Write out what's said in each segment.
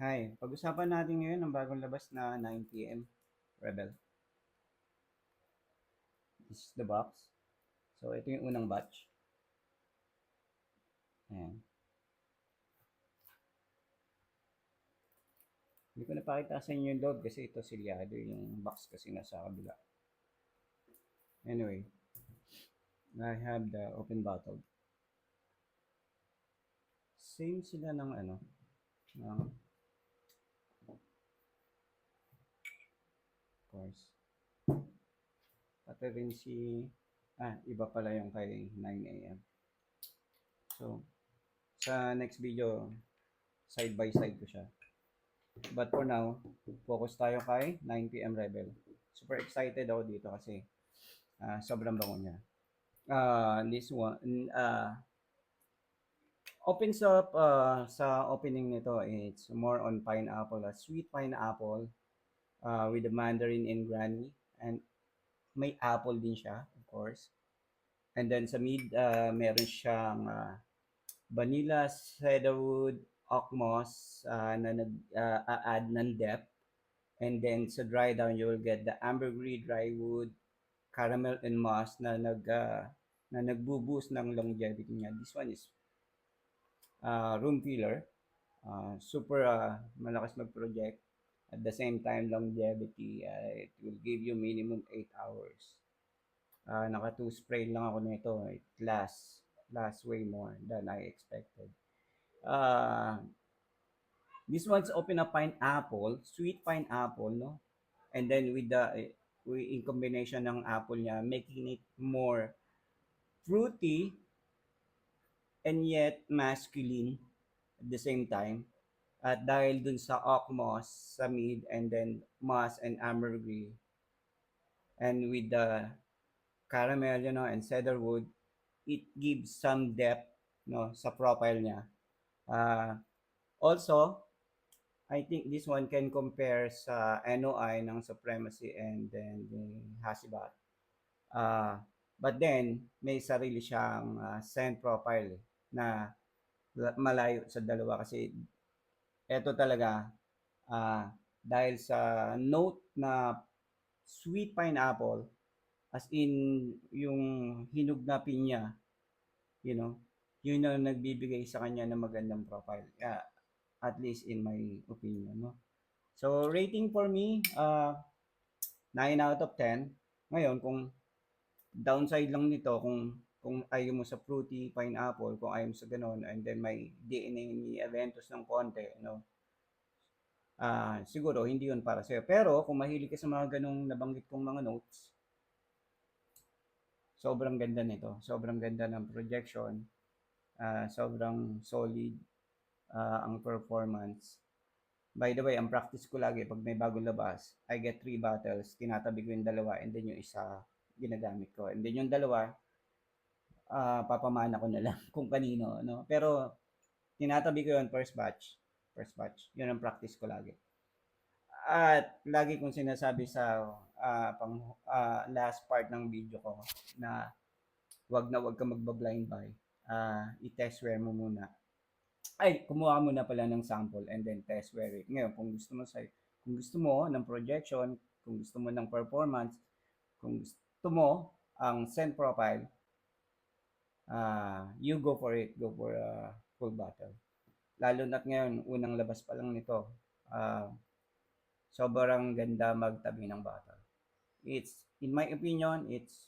Hi, pag-usapan natin ngayon ang bagong labas na 9 PM Rebel. This is the box. So, ito yung unang batch. Ayan. Hindi ko napakita sa inyo yung load kasi ito silyado yung box kasi nasa kabila. Anyway, I have the open bottle. Same sila ng ng of course. Pati rin iba pala yung kay 9 AM. So, sa next video, side by side ko siya. But for now, focus tayo kay 9 PM Rebel. Super excited ako dito kasi sobrang bango niya. This one, opens up sa opening nito, it's more on pineapple, sweet pineapple with the mandarin and granny. And may apple din siya, of course. And then sa mid, meron siyang vanilla, cedarwood, oak moss na nag-add ng depth. And then sa dry down, you will get the ambergris, drywood, caramel and moss na nagbo-boost ng longevity niya. This one is room filler. Super malakas mag-project. At the same time, longevity, it will give you minimum 8 hours. Naka 2 spray lang ako nito. It lasts way more than I expected. This one's open a pineapple, sweet pineapple, no? And then in combination ng apple niya, making it more fruity and yet masculine at the same time. At dahil dun sa oak moss sa mid and then moss and ambergris and with the caramel, and cedarwood, it gives some depth, sa profile niya. Also, I think this one can compare sa NOI ng Supremacy and then the Hasibat. But then, may sarili siyang scent profile na malayo sa dalawa kasi eto talaga, dahil sa note na sweet pineapple, as in yung hinog na pinya, yun ang nagbibigay sa kanya ng magandang profile. At least in my opinion, no? So, rating for me, 9 out of 10. Ngayon, kung downside lang nito, kung ayaw mo sa fruity pineapple, kung ayaw mo sa ganon, and then may DNA ni Aventus ng konti, siguro hindi yun para sa'yo. Pero kung mahilig ka sa mga ganong nabanggit kong mga notes, sobrang ganda nito. Sobrang ganda ng projection. Sobrang solid ang performance. By the way, ang practice ko lagi pag may bagong labas, I get 3 bottles, tinatabi ko yung dalawa, and then yung isa ginagamit ko. And then yung dalawa, papamana ko na lang kung kanino, no? Pero tinatabi ko yun first batch. First batch. Yun ang practice ko lagi. At lagi kong sinasabi sa last part ng video ko na wag ka magba-blind buy. I-test wear mo muna. Kumuha muna pala ng sample and then test wear it. Ngayon, kung gusto mo ng projection, kung gusto mo ng performance, kung gusto mo ang scent profile, you go for it. Go for a full bottle. Lalo na't ngayon, unang labas pa lang nito. Sobrang ganda magtabi ng bottle. In my opinion, it's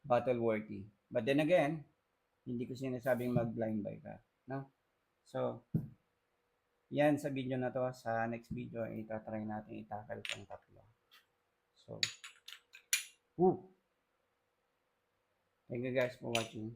bottle worthy. But then again, hindi ko sinasabing mag-blind buy ka. No? So, yan sa video na to. Sa next video, itatry natin itakal pang tatlo. So, thank you guys for watching.